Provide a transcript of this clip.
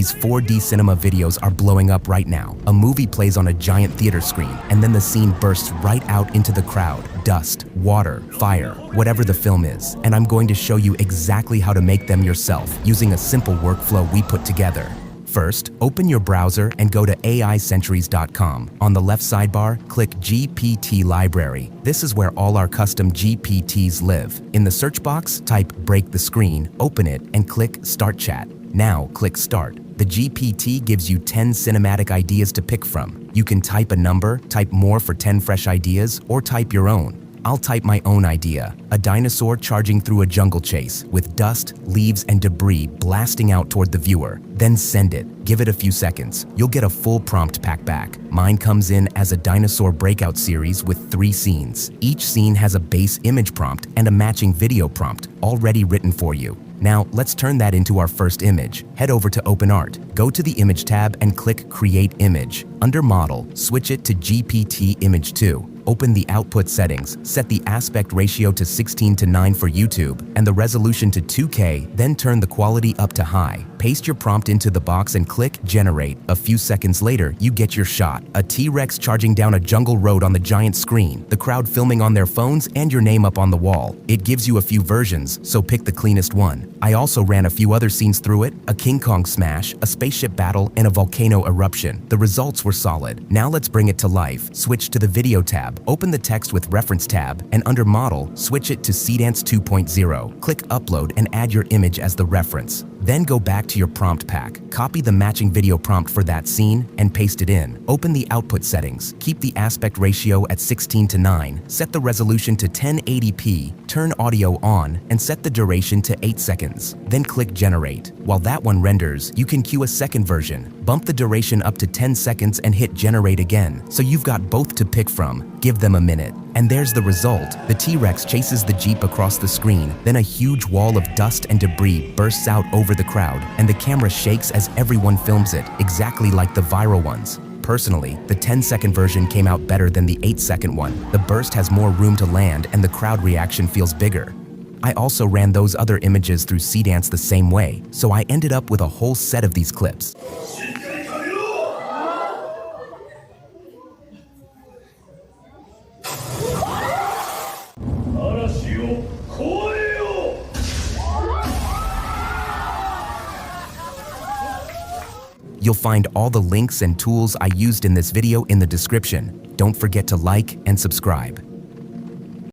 These 4D cinema videos are blowing up right now. A movie plays on a giant theater screen, and then the scene bursts right out into the crowd. Dust, water, fire, whatever the film is. And I'm going to show you exactly how to make them yourself using a simple workflow we put together. First, open your browser and go to AIcenturies.com. On the left sidebar, click GPT Library. This is where all our custom GPTs live. In the search box, type Break the Screen, open it, and click Start Chat. Now, click Start. The GPT gives you 10 cinematic ideas to pick from. You can type a number, type more for 10 fresh ideas, or type your own. I'll type my own idea, a dinosaur charging through a jungle chase with dust, leaves, and debris blasting out toward the viewer. Then send it. Give it a few seconds. You'll get a full prompt pack back. Mine comes in as a dinosaur breakout series with 3 scenes. Each scene has a base image prompt and a matching video prompt already written for you. Now, let's turn that into our first image. Head over to OpenArt. Go to the Image tab and click Create Image. Under Model, switch it to GPT Image 2. Open the output settings, set the aspect ratio to 16:9 for YouTube, and the resolution to 2K, then turn the quality up to high. Paste your prompt into the box and click Generate. A few seconds later, you get your shot. A T-Rex charging down a jungle road on the giant screen, the crowd filming on their phones, and your name up on the wall. It gives you a few versions, so pick the cleanest one. I also ran a few other scenes through it, a King Kong smash, a spaceship battle, and a volcano eruption. The results were solid. Now let's bring it to life. Switch to the Video tab, open the Text with Reference tab, and under Model, switch it to Seedance 2.0. Click Upload and add your image as the reference. Then go back to your prompt pack, copy the matching video prompt for that scene, and paste it in. Open the output settings, keep the aspect ratio at 16:9, set the resolution to 1080p, turn audio on, and set the duration to 8 seconds. Then click Generate. While that one renders, you can queue a second version. Bump the duration up to 10 seconds and hit Generate again, so you've got both to pick from. Give them a minute. And there's the result. The T-Rex chases the Jeep across the screen, then a huge wall of dust and debris bursts out over the crowd, and the camera shakes as everyone films it, exactly like the viral ones. Personally, the 10-second version came out better than the 8-second one. The burst has more room to land and the crowd reaction feels bigger. I also ran those other images through Seedance the same way, so I ended up with a whole set of these clips. You'll find all the links and tools I used in this video in the description. Don't forget to like and subscribe.